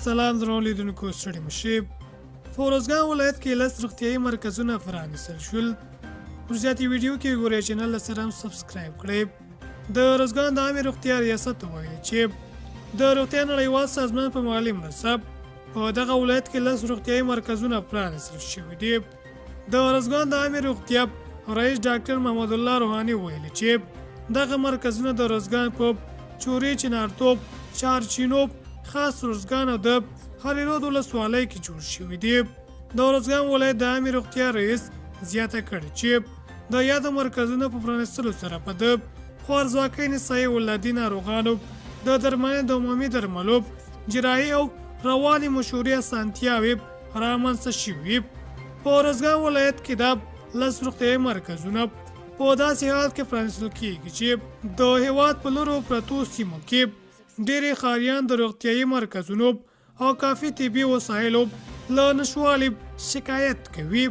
سلام درنو لیدونکو ستړي مشئ. په ارزګان ولایت کې 10 روغتیایي مرکزونه پرانیستل شول. ور زیاتې ویډیو کې ګورئ چینل سره هم سبسکرایب کړئ. د ارزګان د عامې روغتیا ریاست وویل چې د روغتیا نړیوال سازمان په مالي مرسته په دغه ولایت کې 10 روغتیایي مرکزونه پرانیستل شوي دي. د ارزګان د عامې روغتیا رئیس ډاکټر محمد الله روحاني ویلي چې دغه مرکزونه د ارزګان په چوري چنارتوب چارچینوب خاص ارزګان او د هریرود ولسوالۍ کې جوړ شوي دي. د ارزګان ولایت د عامې روغتیا رئیس زیاته کړې چې د یادو مرکزونو په پرانیستلو سره په د خوارځواکۍ نسایي ولادي ناروغانو د درملنې د عمومي درملو جراحي او رواني مشورې اسانتیاوې رامنځته شوي. په ارزګان ولایت کې د 10 روغتیایي مرکزونه په داسې حال کې پرانیستل کېږي چې د هېواد په لرو پرتو سیمو کې ډېرې ښاریان د روغتیایي مرکزونو او کافي طبي وسایلو له نشتوالي شکایت کوي.